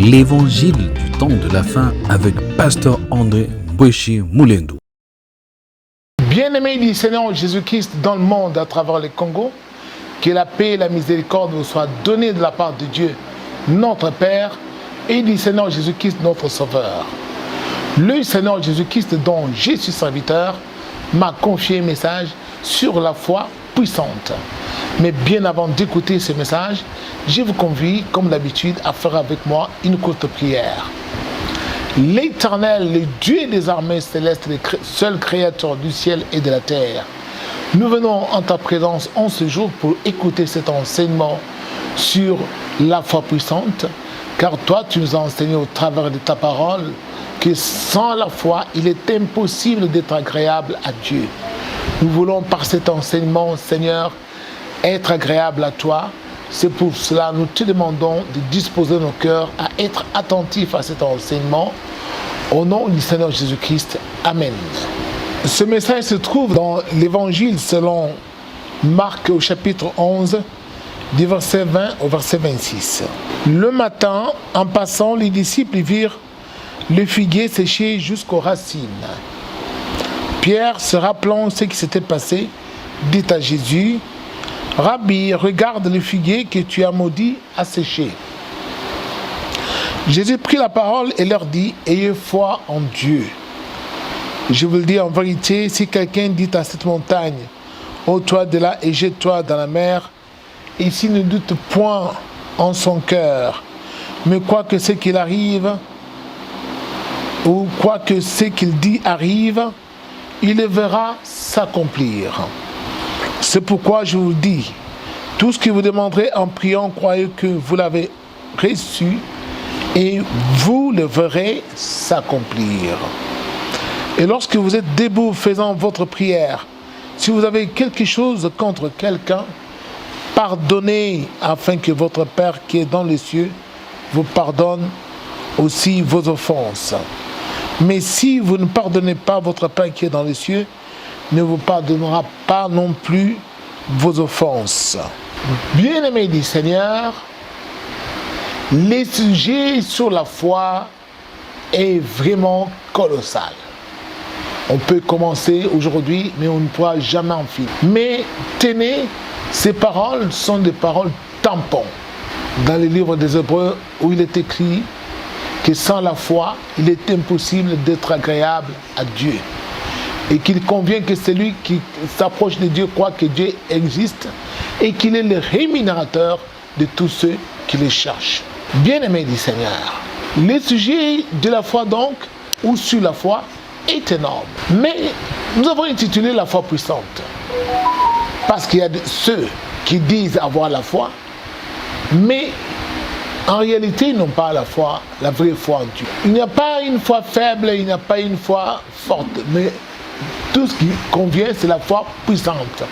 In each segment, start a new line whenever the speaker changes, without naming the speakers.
L'évangile du temps de la fin avec Pasteur André Mbweshi Moulendou.
Bien-aimés du Seigneur Jésus-Christ dans le monde à travers le Congo, que la paix et la miséricorde vous soient données de la part de Dieu, notre Père, et du Seigneur Jésus-Christ, notre Sauveur. Le Seigneur Jésus-Christ, dont je suis serviteur, m'a confié un message sur la foi puissante. Mais bien avant d'écouter ce message, je vous convie, comme d'habitude, à faire avec moi une courte prière. L'Éternel, le Dieu des armées célestes, le seul créateur du ciel et de la terre, nous venons en ta présence en ce jour pour écouter cet enseignement sur la foi puissante, car toi, tu nous as enseigné au travers de ta parole que sans la foi, il est impossible d'être agréable à Dieu. Nous voulons par cet enseignement, Seigneur, être agréable à toi. C'est pour cela que nous te demandons de disposer nos cœurs à être attentifs à cet enseignement. Au nom du Seigneur Jésus-Christ. Amen. Ce message se trouve dans l'Évangile selon Marc au chapitre 11, du verset 20 au verset 26. Le matin, en passant, les disciples virent le figuier séché jusqu'aux racines. Pierre, se rappelant ce qui s'était passé, dit à Jésus: Rabbi, regarde le figuier que tu as maudit à sécher. Jésus prit la parole et leur dit: ayez foi en Dieu. Je vous le dis en vérité, si quelqu'un dit à cette montagne: ôte-toi de là et jette-toi dans la mer, et s'il ne doute point en son cœur, mais quoi que ce qu'il arrive, ou quoi que ce qu'il dit arrive, il le verra s'accomplir. C'est pourquoi je vous dis, tout ce que vous demanderez en priant, croyez que vous l'avez reçu et vous le verrez s'accomplir. Et lorsque vous êtes debout faisant votre prière, si vous avez quelque chose contre quelqu'un, pardonnez afin que votre Père qui est dans les cieux vous pardonne aussi vos offenses. Mais si vous ne pardonnez pas, votre Père qui est dans les cieux ne vous pardonnera pas non plus vos offenses. Bien-aimés du Seigneur, le sujet sur la foi est vraiment colossal. On peut commencer aujourd'hui, mais on ne pourra jamais en finir. Mais tenez, ces paroles sont des paroles tampons. Dans le livre des Hébreux, où il est écrit que sans la foi, il est impossible d'être agréable à Dieu. Et qu'il convient que celui qui s'approche de Dieu croit que Dieu existe et qu'il est le rémunérateur de tous ceux qui le cherchent. Bien-aimés du Seigneur, le sujet de la foi donc, ou sur la foi, est énorme. Mais nous avons intitulé la foi puissante. Parce qu'il y a ceux qui disent avoir la foi, mais en réalité, ils n'ont pas la foi, la vraie foi en Dieu. Il n'y a pas une foi faible, il n'y a pas une foi forte, mais tout ce qui convient, c'est la foi puissante.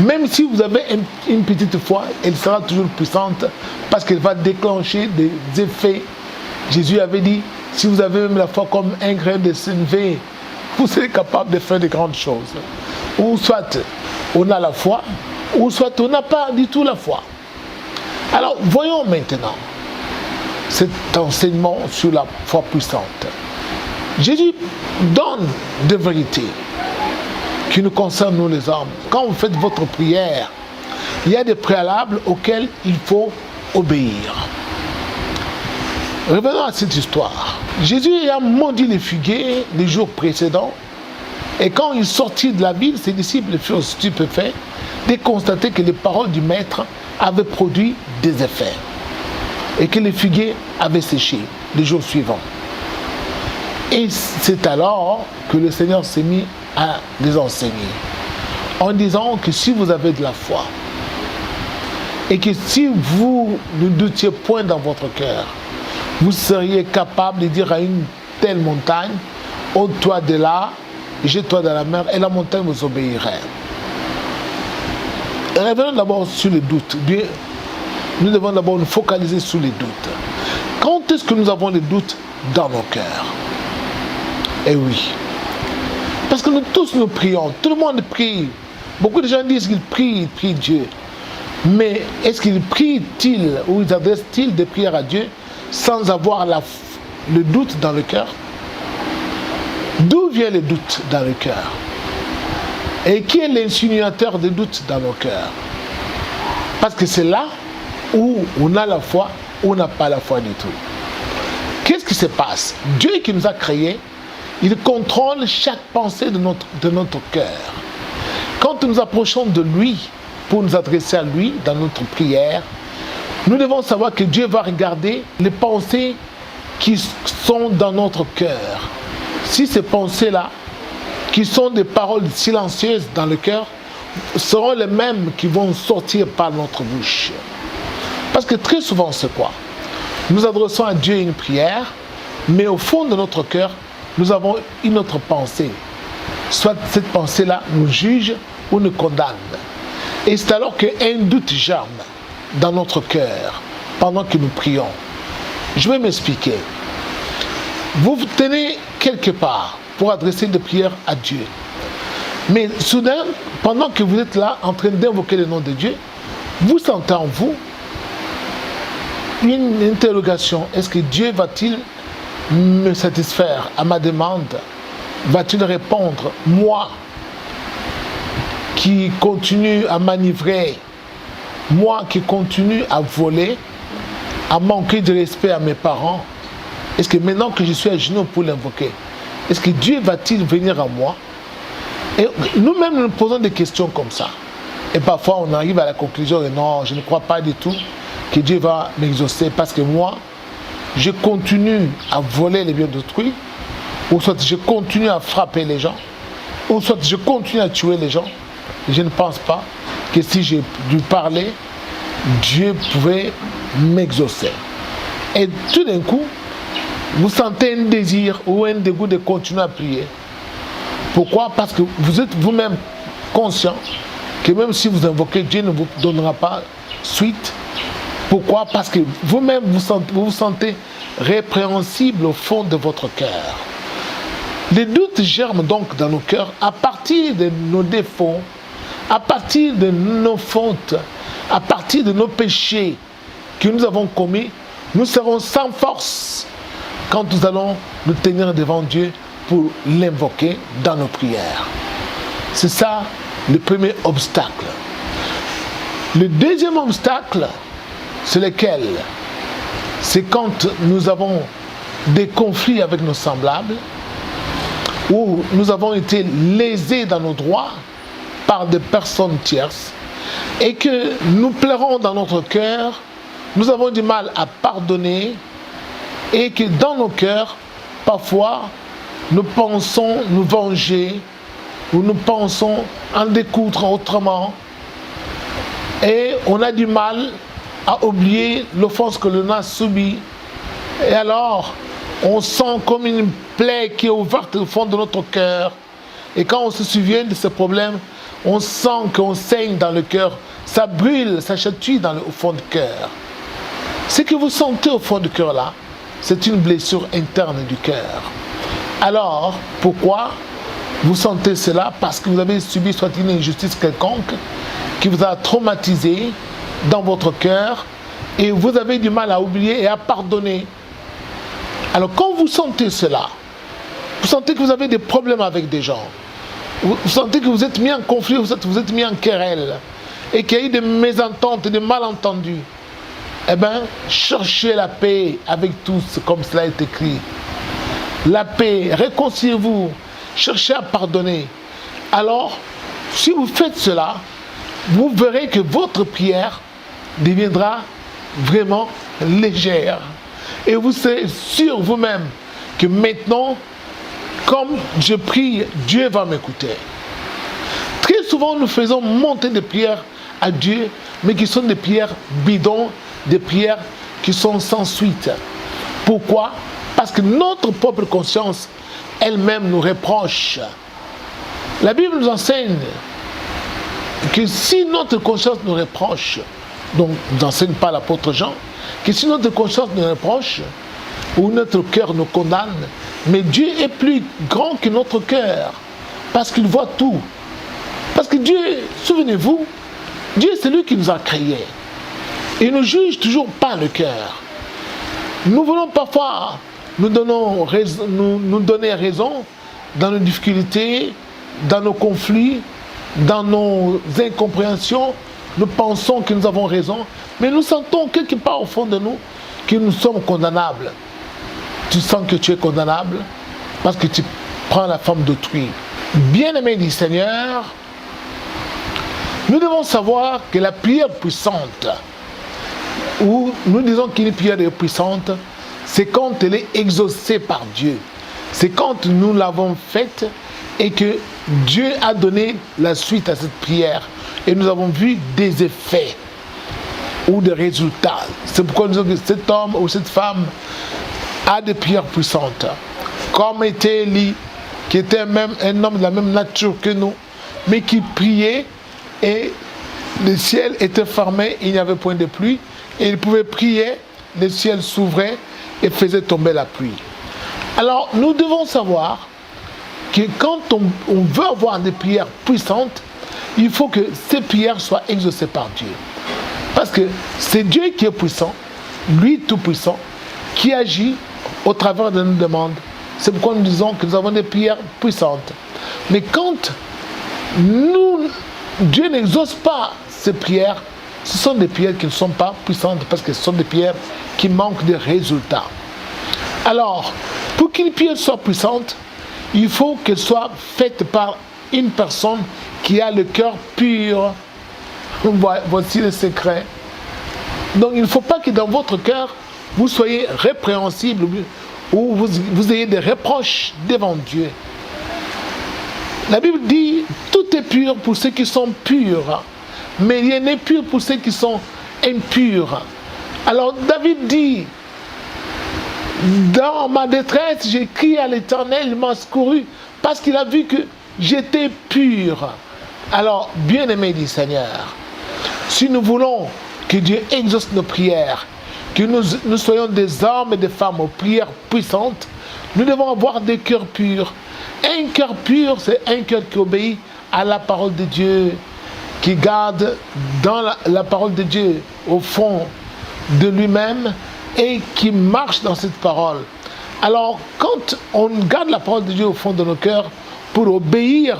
Même si vous avez une petite foi, elle sera toujours puissante parce qu'elle va déclencher des effets. Jésus avait dit, si vous avez même la foi comme un grain de sénévé, vous serez capable de faire de grandes choses. Ou soit on a la foi, ou soit on n'a pas du tout la foi. Alors, voyons maintenant cet enseignement sur la foi puissante. Jésus donne des vérités qui nous concernent, nous les hommes. Quand vous faites votre prière, il y a des préalables auxquels il faut obéir. Revenons à cette histoire. Jésus a maudit les figuiers les jours précédents, et quand il sortit de la ville, ses disciples furent stupéfaits de constater que les paroles du Maître avaient produit des effets et que les figuiers avaient séché les jours suivants. Et c'est alors que le Seigneur s'est mis à les enseigner, en disant que si vous avez de la foi, et que si vous ne doutiez point dans votre cœur, vous seriez capable de dire à une telle montagne, ôte-toi de là, jette-toi dans la mer, et la montagne vous obéirait. Revenons d'abord sur les doutes. Nous devons d'abord nous focaliser sur les doutes. Quand est-ce que nous avons les doutes dans nos cœurs? Eh oui. Parce que nous tous nous prions, tout le monde prie. Beaucoup de gens disent qu'ils prient Dieu. Mais est-ce qu'ils prient-ils ou ils adressent-ils des prières à Dieu sans avoir le doute dans le cœur? D'où vient le doute dans le cœur? Et qui est l'insinuateur de doute dans nos cœurs? Parce que c'est là où on a la foi, ou on n'a pas la foi du tout. Qu'est-ce qui se passe? Dieu qui nous a créés, il contrôle chaque pensée de notre cœur. Quand nous nous approchons de lui, pour nous adresser à lui dans notre prière, nous devons savoir que Dieu va regarder les pensées qui sont dans notre cœur. Si ces pensées-là, qui sont des paroles silencieuses dans le cœur, seront les mêmes qui vont sortir par notre bouche. Parce que très souvent, c'est quoi? Nous adressons à Dieu une prière, mais au fond de notre cœur, nous avons une autre pensée. Soit cette pensée-là nous juge ou nous condamne. Et c'est alors qu'un doute germe dans notre cœur pendant que nous prions. Je vais m'expliquer. Vous vous tenez quelque part pour adresser des prières à Dieu. Mais soudain, pendant que vous êtes là en train d'invoquer le nom de Dieu, vous sentez en vous une interrogation. Est-ce que Dieu va-t-il me satisfaire à ma demande? Va-t-il répondre? Moi qui continue à m'enivrer, moi qui continue à voler, à manquer de respect à mes parents, est-ce que maintenant que je suis à genoux pour l'invoquer, est-ce que Dieu va-t-il venir à moi? Et nous-mêmes nous posons des questions comme ça. Et parfois on arrive à la conclusion, et non, je ne crois pas du tout que Dieu va m'exaucer parce que moi, je continue à voler les biens d'autrui, ou soit je continue à frapper les gens, ou soit je continue à tuer les gens. Je ne pense pas que si j'ai dû parler, Dieu pouvait m'exaucer. Et tout d'un coup, vous sentez un désir ou un dégoût de continuer à prier. Pourquoi? Parce que vous êtes vous-même conscient que même si vous invoquez, Dieu ne vous donnera pas suite. Pourquoi? Parce que vous-même vous vous sentez répréhensible au fond de votre cœur. Les doutes germent donc dans nos cœurs à partir de nos défauts, à partir de nos fautes, à partir de nos péchés que nous avons commis. Nous serons sans force quand nous allons nous tenir devant Dieu pour l'invoquer dans nos prières. C'est ça le premier obstacle. Le deuxième obstacle, c'est lequel? C'est quand nous avons des conflits avec nos semblables, où nous avons été lésés dans nos droits par des personnes tierces, et que nous pleurons dans notre cœur, nous avons du mal à pardonner, et que dans nos cœurs, parfois, nous pensons nous venger, ou nous pensons en découdre autrement, et on a du mal à oublier l'offense que l'on a subie. Et alors, on sent comme une plaie qui est ouverte au fond de notre cœur. Et quand on se souvient de ce problème, on sent qu'on saigne dans le cœur. Ça brûle, ça chatouille au fond du cœur. Ce que vous sentez au fond du cœur là, c'est une blessure interne du cœur. Alors, pourquoi vous sentez cela? Parce que vous avez subi soit une injustice quelconque qui vous a traumatisé dans votre cœur et vous avez du mal à oublier et à pardonner. Alors quand vous sentez cela, vous sentez que vous avez des problèmes avec des gens, vous sentez que vous êtes mis en conflit, vous êtes mis en querelle et qu'il y a eu des mésententes, des malentendus, eh bien, cherchez la paix avec tous, comme cela est écrit. La paix, réconciliez-vous, cherchez à pardonner. Alors, si vous faites cela, vous verrez que votre prière deviendra vraiment légère. Et vous serez sûr vous-même que maintenant, comme je prie, Dieu va m'écouter. Très souvent, nous faisons monter des prières à Dieu, mais qui sont des prières bidons, des prières qui sont sans suite. Pourquoi? Parce que notre propre conscience elle-même nous reproche. La Bible nous enseigne que si notre conscience nous reproche, donc nous enseigne pas l'apôtre Jean, que si notre conscience nous reproche, ou notre cœur nous condamne, mais Dieu est plus grand que notre cœur, parce qu'il voit tout. Parce que Dieu, souvenez-vous, Dieu c'est lui qui nous a créés. Il ne juge toujours pas le cœur. Nous voulons parfois nous donner raison dans nos difficultés, dans nos conflits, dans nos incompréhensions. Nous pensons que nous avons raison, mais nous sentons quelque part au fond de nous que nous sommes condamnables. Tu sens que tu es condamnable parce que tu prends la forme d'autrui. Bien-aimés du Seigneur, nous devons savoir que la prière puissante, où nous disons qu'une prière est puissante, c'est quand elle est exaucée par Dieu. C'est quand nous l'avons faite et que Dieu a donné la suite à cette prière. Et nous avons vu des effets ou des résultats. C'est pourquoi nous disons que cet homme ou cette femme a des prières puissantes. Comme était Élie, qui était même un homme de la même nature que nous, mais qui priait et le ciel était fermé, il n'y avait point de pluie. Et il pouvait prier, le ciel s'ouvrait et faisait tomber la pluie. Alors nous devons savoir que quand on veut avoir des prières puissantes, il faut que ces prières soient exaucées par Dieu. Parce que c'est Dieu qui est puissant, lui tout puissant, qui agit au travers de nos demandes. C'est pourquoi nous disons que nous avons des prières puissantes. Mais quand Dieu n'exauce pas ces prières, ce sont des prières qui ne sont pas puissantes parce que ce sont des prières qui manquent de résultats. Alors, pour qu'une prière soit puissante, il faut qu'elle soit faite par une personne qui a le cœur pur. Voici le secret. Donc il ne faut pas que dans votre cœur, vous soyez répréhensible ou vous ayez des reproches devant Dieu. La Bible dit, tout est pur pour ceux qui sont purs, mais rien n'est pur pour ceux qui sont impurs. Alors David dit, dans ma détresse, j'ai crié à l'Éternel, il m'a secouru, parce qu'il a vu que j'étais pur. Alors, bien-aimés du Seigneur, si nous voulons que Dieu exauce nos prières, que nous soyons des hommes et des femmes aux prières puissantes, nous devons avoir des cœurs purs. Un cœur pur, c'est un cœur qui obéit à la parole de Dieu, qui garde dans la parole de Dieu au fond de lui-même et qui marche dans cette parole. Alors, quand on garde la parole de Dieu au fond de nos cœurs pour obéir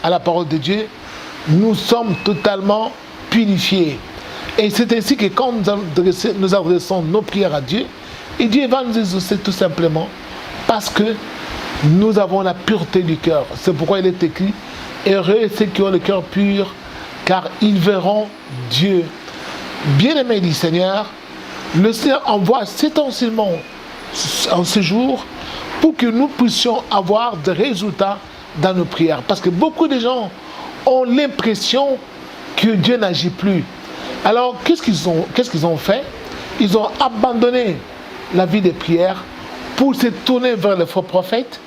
à la parole de Dieu, nous sommes totalement purifiés. Et c'est ainsi que quand nous adressons nos prières à Dieu, et Dieu va nous exaucer tout simplement parce que nous avons la pureté du cœur. C'est pourquoi il est écrit, heureux ceux qui ont le cœur pur, car ils verront Dieu. Bien-aimés du Seigneur, le Seigneur envoie cet enseignement en ce jour pour que nous puissions avoir des résultats dans nos prières. Parce que beaucoup de gens ont l'impression que Dieu n'agit plus. Alors, qu'est-ce qu'ils ont fait? Ils ont abandonné la vie de prière pour se tourner vers les faux prophètes,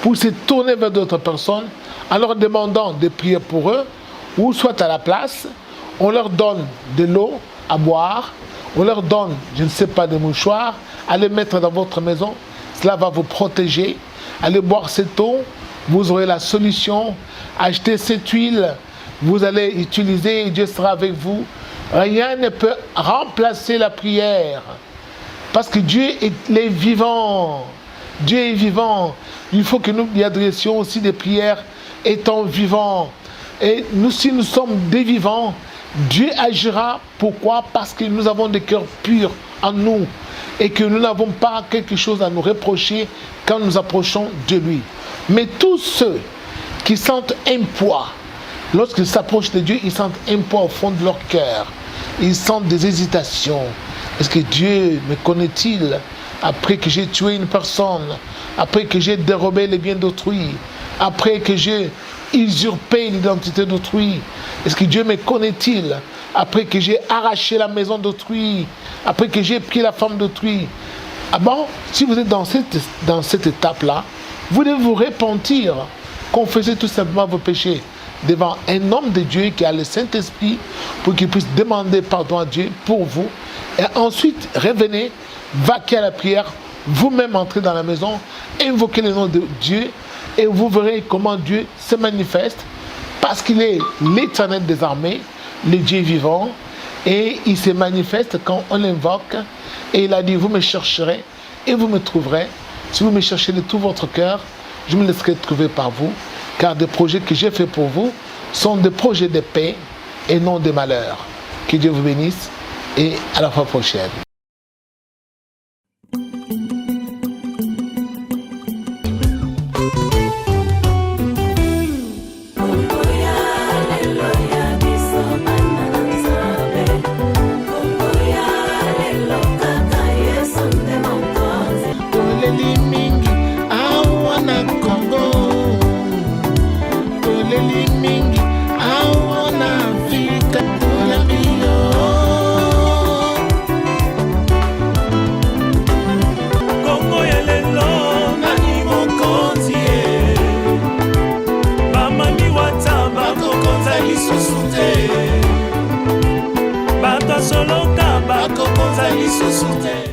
pour se tourner vers d'autres personnes, en leur demandant de prier pour eux, ou soit à la place, on leur donne de l'eau à boire, on leur donne, je ne sais pas, des mouchoirs, allez mettre dans votre maison, cela va vous protéger, allez boire cette eau, vous aurez la solution, achetez cette huile, vous allez utiliser et Dieu sera avec vous. Rien ne peut remplacer la prière, parce que Dieu est vivant. Dieu est vivant. Il faut que nous y adressions aussi des prières étant vivants. Et nous, si nous sommes des vivants, Dieu agira. Pourquoi? Parce que nous avons des cœurs purs en nous et que nous n'avons pas quelque chose à nous reprocher quand nous approchons de lui. Mais tous ceux qui sentent un poids, lorsqu'ils s'approchent de Dieu, ils sentent un poids au fond de leur cœur. Ils sentent des hésitations. Est-ce que Dieu me connaît-il après que j'ai tué une personne, après que j'ai dérobé les biens d'autrui, après que j'ai usurpé l'identité d'autrui? Est-ce que Dieu me connaît-il après que j'ai arraché la maison d'autrui, après que j'ai pris la femme d'autrui? Ah bon, si vous êtes dans cette étape-là, vous devez vous repentir, confesser tout simplement vos péchés devant un homme de Dieu qui a le Saint-Esprit pour qu'il puisse demander pardon à Dieu pour vous. Et ensuite, revenez, vaquer à la prière, vous-même entrez dans la maison, invoquez le nom de Dieu et vous verrez comment Dieu se manifeste parce qu'il est l'Éternel des armées, le Dieu vivant, Et il se manifeste quand on l'invoque. Et il a dit, vous me chercherez et vous me trouverez. Si vous me cherchez de tout votre cœur, je me laisserai trouver par vous. Car des projets que j'ai faits pour vous sont des projets de paix et non de malheur. Que Dieu vous bénisse et à la fois prochaine.
Bato soloka bakokonza lisusu te.